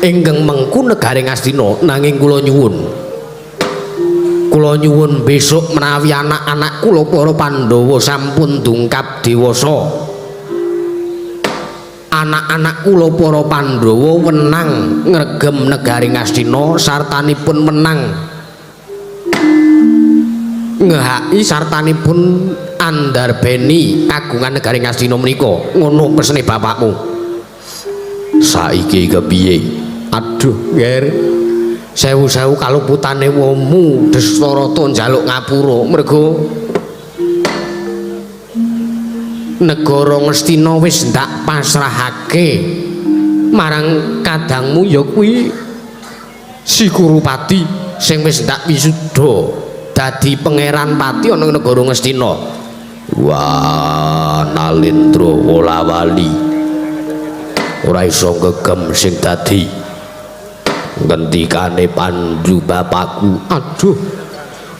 ingkang mengku negari Ngastina, nanging kula nyuwun besok menawi anak-anak kula para Pandhawa sampun dungkap dewasa, anak-anak kula para Pandhawa wenang ngregem negari Ngastina sartanipun menang ngehaki sartanipun andarbeni kagungan negari Ngastina menika. Ngono pesene bapakmu. Saiki kepiye? Aduh, Nger. Sewu-sewu kaluputane womu Dastarata njaluk ngapura mergo negara Ngastina wis ndak pasrahake marang kadangmu ya kuwi Si Kurupati sing wis ndak wisuda dadi pangeran pati ana negara Ngastina. Wah, Nalendra Wolawali ora iso gegem sing dadi ngendikane Pandhu bapakku. Aduh,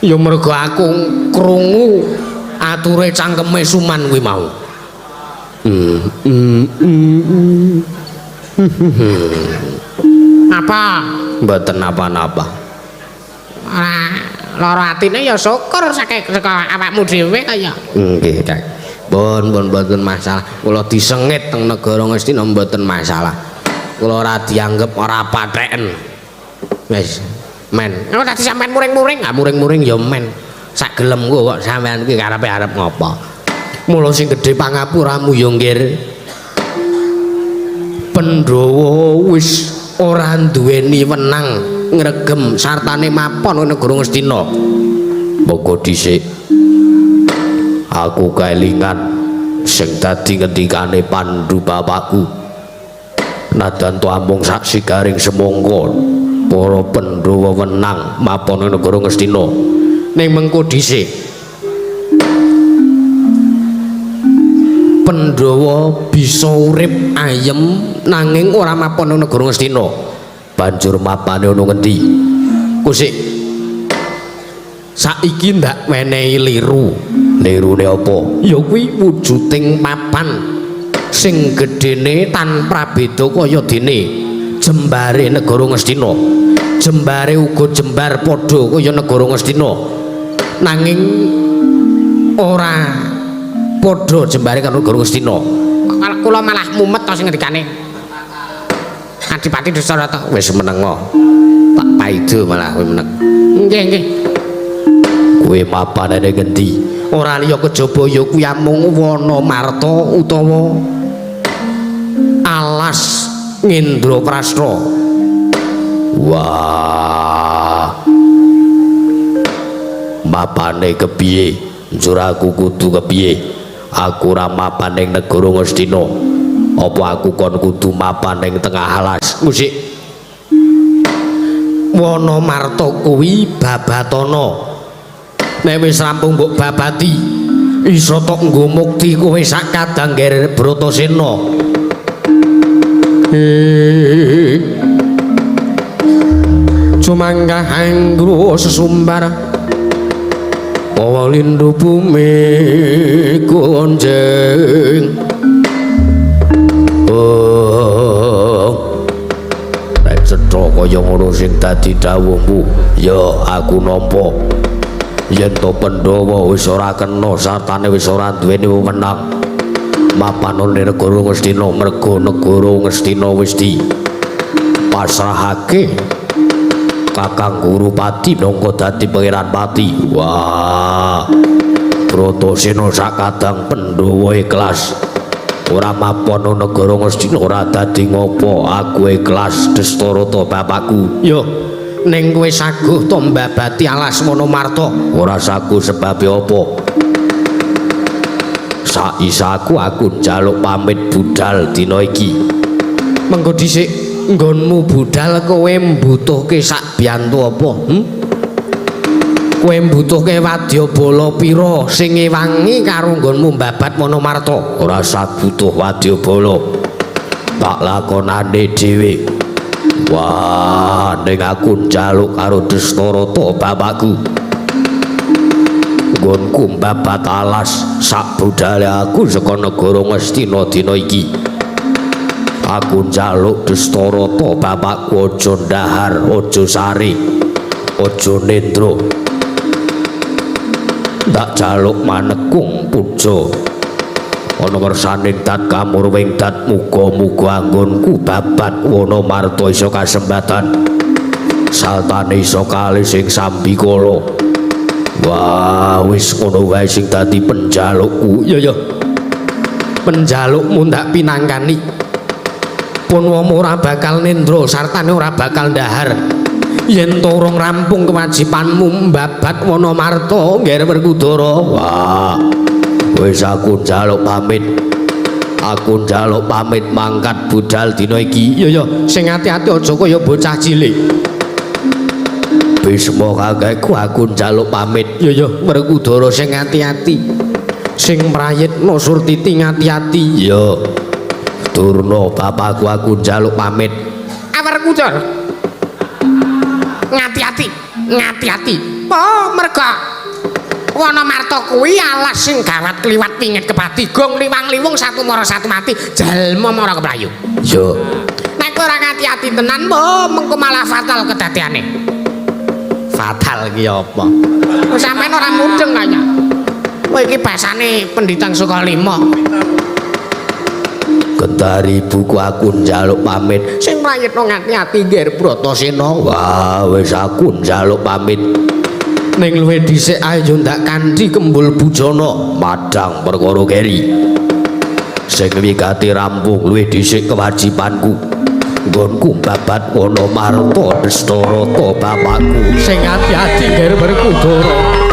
ya mergo aku krungu ature cangkeme Suman kuwi mau. Apa? Mboten napa-napa. Lara atine ya syukur saking awakmu dhewe kaya. Nggih, Kang. Pun mboten masalah. Kula disengit teng negara Ngastina mboten masalah. Kula ora dianggep ora patheken. Wis, men. Kok dadi sampean muring-muring? Ah muring-muring ya men. Sak gelemku kok sampean kuwi karepe arep ngopo? Mula sing gedhe pangapuramu ya nggir. Pandhawa wis ora duweni wenang ngregem sartane mapon ing negara Ngastina. Monggo dhisik aku kaelingan sing dadi ngendikane Pandhu bapakku. Nadan to amung saksi garing semangka para Pandhawa wenang mapon ing negara Ngastina. Ning mengko dhisik Pandhawa bisa urip ayem nanging ora mapon ing negara Ngastina. Banjur mapane ana ngendi? Kusik saiki ndak menehi liru. Lirune apa? Ya kuwi wujuding papan sing gedene tanpa beda kaya dene jembare negara Ngastina. Jembare uga jembar padha kaya negara Ngastina. Nanging ora padha jembare karo negara Ngastina. Kula malah mumet to sing ngendikane Adipati Dastarata. Wis menengo. Tak paido malah kowe meneng. Nggih, nggih. Kowe mapane ning ngendi? Ora liya kejaba ya kuwi amung Wanamarta utawa alas Ngendraprastha. Wah. Mapane kepiye? Njur aku kudu kepiye? Aku ora mapan ning negara Ngastina. Apa aku kon kudu mapan ning tengah alas? Musik. Wanamarta kuwi babatana. Nek wis rampung mbok babati, iso tok nggo mukti kowe sak kadang ngger Bratasena. Cumanggah anggro sesumbar Pawalindo bumi konjeng. Nek cetha kaya ngono sing dadi dawuhmu, ya aku nampa. Yen to Pandhawa wis ora kena sartane wis ora duweni wewenang mapan ning negara Ngastina, merga negara Ngastina wis dipasrahake Kakang Kurupati nangka dadi pangeran pati. Wah, Bratasena sakadang Pandhawa ikhlas ora mapan negara Ngastina, ora dadi ngopo. Aku ikhlas Dastarata bapakku. Yo, ning kowe saguh to mbabati alas Wanamarta? Ora saguh sebab apa? Saisaku aku njaluk pamit budal dina iki. Mengko dhisik nggonmu budal kowe mbutuhke sak biyantu apa? kowe mbutuhke wadyabala pira sing ngewangi karo nggonmu mbabat Wonomarta? Ora sak butuh wadyabala. Tak lakonane dhewe. Wah, ning aku njaluk karo Destarata bapakku. Nggonku mbabat alas sak budale aku saka negara Ngastina dina iki. Aku njaluk Destarata bapakku aja ndahar, aja sari, aja nendra. Tak jaluk manekung puja ana ngersaning dat kamurwing dat muga-muga anggonku babat Wonomarta isa kasembatan saltane isa kalih sing sambikala. Wah wis ngono wae sing dadi penjalukku. Ya penjalukmu ndak pinangkani Purnomo ora bakal nendra sartane ora bakal ndahar yen to urung rampung kewajibanmu mbabat Wonomarta ngger Werkudara. Wah wis aku njaluk pamit. Aku njaluk pamit mangkat budal dina iki. Ya sing ati-ati aja kaya bocah cilik. Bisma kakekku aku njaluk pamit. Ya Werkudara sing ati-ati. Sing mrayitna Surtiti ngati-ati. Ya Durna bapakku aku njaluk pamit. Werkudara ngati-ati. Oh merga Wonomarta kuwi alas sing gawat kliwat pingit kepati gong liwang-liwung satu mara satu mati jalma mara keplayu. Yo nek ora ngati-ati tenan mbok mengko malah fatal kedadeane. Fatal ki apa? Sampeyan ora mudeng kaya. Kowe iki basane pendhitang saka lima. Gendari buku aku njaluk pamit. Sing mrayitna ngati-ati Ngger Bratasena. Wah wis aku njaluk pamit. Ning luwih dhisik ae yo ndak kanthi kembul bujana madang perkara keri. Sing wigati rampung luwih dhisik kewajibanku. Nggonku babat Wonomarta Destarata bapakku. Sing ati-ati Ngger Werkudara.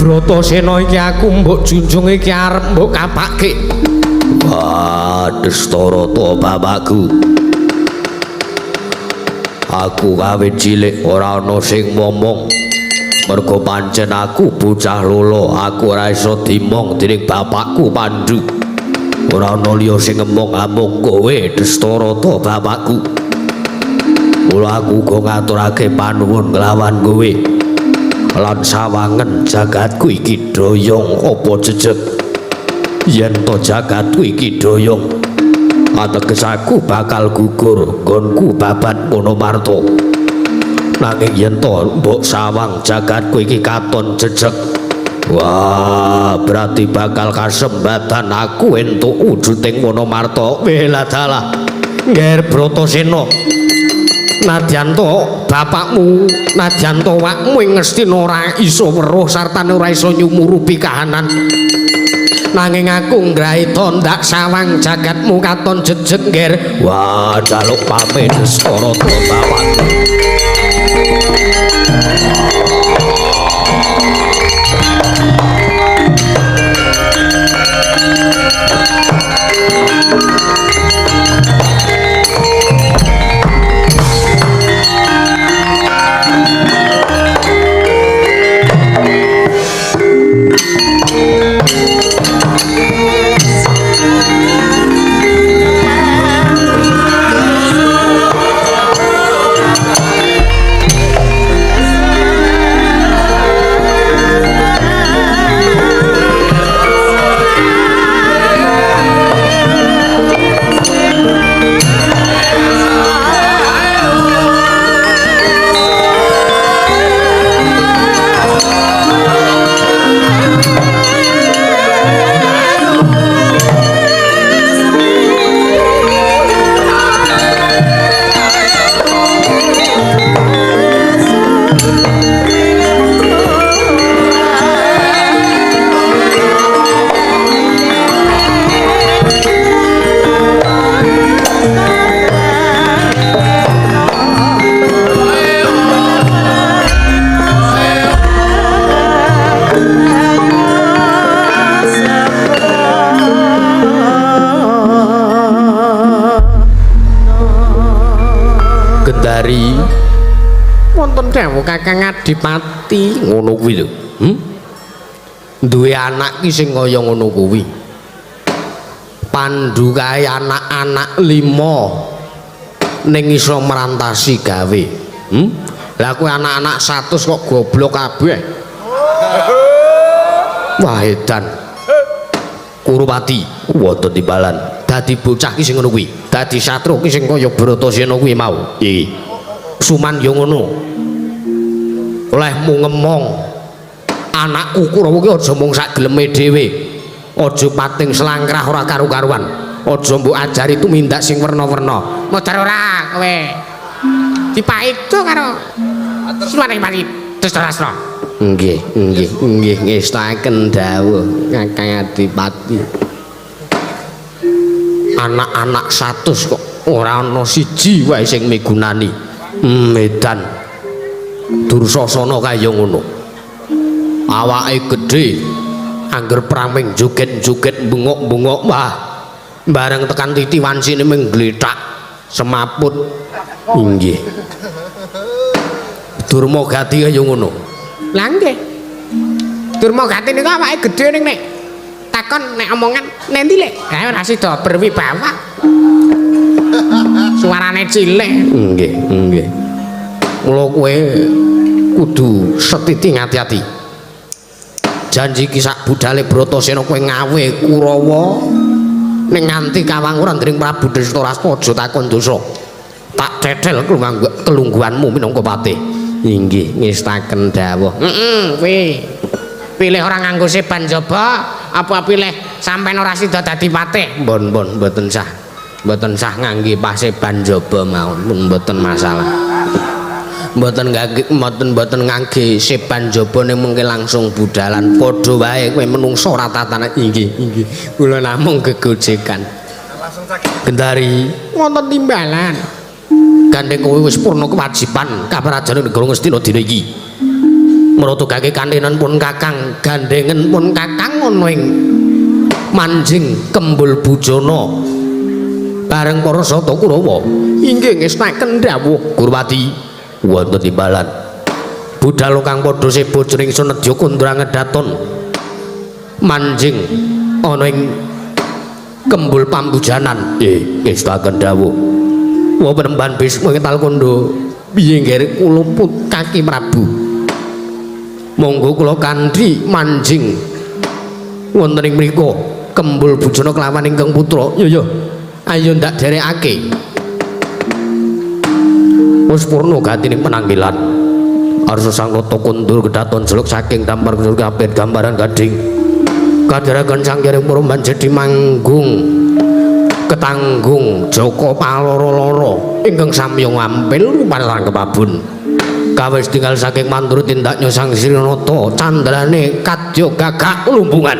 Bratasena iki aku mbok junjung iki arep mbok kapake. Wah, Destarata bapakku. Aku kawit cilik ora ana sing ngomong. Mergo pancen aku bocah lolo, aku ora iso dimong dening bapakku Pandhu. Ora ana liya sing ngomong amung kowe Destarata bapakku. Mula aku uga ngaturake panuwun nglawan kowe. Lan sawangen jagatku iki doyong apa jejeg. Yen to jagatku iki doyong, ateges aku bakal gugur nggonku babat Wonomarta. Nanging yen to mbok sawang jagatku iki katon jejeg, wah berarti bakal kasembatan aku entuk wujuding Wonomarta. Bela dalah Ngger Bratasena. Nadyan to bapakmu, nadyan to wakmu ing Ngastina ora iso weruh sartane ora iso nyumurupi kahanan. Nanging aku nggraita ndak sawang jagatmu katon jejeg Ngger. Wah jaluk pamit Destarata bapakku. dawuh Kakang Adipati. Ngono kuwi lho. Duwe anak ki sing kaya ngono kuwi. Pandhu kae anak-anak 5 ning iso merantasi gawe. Lah kuwi anak-anak 100 kok goblok kabeh. Wah edan. Kurupati, wonten timbalan. Dadi bocah ki sing ngono kuwi. Dadi satru ki sing kaya Bratasena kuwi mau. Iki. Suman yo ngono. Olehmu ngemong. Anakku Kurawa ki aja mung sak geleme dhewe. Aja pating selangkrah ora karu-karuan. Aja mbok ajari tumindak sing werna-werna. Modar ora kowe. Dipaitu karo suwane mari Destarasna. Nggih, ngestaken dawuh Kakang Adipati. Anak-anak 100 kok ora ana siji wae sing migunani. Medan Dursasana kaya ngono. Awake gedhe, angger praming joget-joget bengok-bengok, wah. Bareng tekan titi wansine mung gletak semaput. Nggih. Durmagati kaya ngono. Lah nggih. Durmagati niku awake gedhe ning nek takon nek omongan nendi lek? Ha ora sida berwibawa. Suarane cilik. Nggih. Mula kowe kudu setiti ngati-ati. Janji ki sak budale Bratasena kowe ngawe Kurawa ning nganti kawanguran dening Prabu Destarasna aja takon dosa. Tak cethel kelungguhanmu minangka patih. Inggih, ngestaken dawuh. Kuwi. Pilih ora nganggo seban jaba apa pilih sampean ora sida dadi patih? Mbon mboten sah. Mboten sah ngangge paseban jaba mawon, mboten masalah. Mboten ngangge seban jaba ning mengke langsung budalan. Padha wae kowe menungso ora tatanan. Inggih. Kula namung gegojekan. Gendari Wonten timbalan. gandeng kowe wis purna kewajiban kaprajaning negara Ngastina dina iki. Mrotogake kanthenan pun Kakang, gandengen pun Kakang ana ing manjing Kembul Bujana. Bareng para sata Kurawa inggih ngestaken dawuh Gurwati wonten timbalan. Budal kang padha sebo jroning Sunedya Kundra ngedaton manjing ana ing Kembul Pambujanan. Ngestaken dawuh. Wa penemban Bisma Ketal Kondo piye nggih kula Kaki Prabu. Monggo kula kandhi manjing wonten ing mriku Kembul Bujana kelawan ingkang putra. Ya. Ayo ndak derekake. Wis purna gatining penanggilan. Arsa Sang Nata Kundur kedaton jeluk saking dampar surga kapit gambaran gading. Kadharaken sangkiring murumban jadi manggung. Ketanggung Joko paloro-loro ingkang samya ngampil parang kepabun. Kawis tinggal saking mandur tindaknya Sang Sri Nata candrane kadya gagak lumbungan.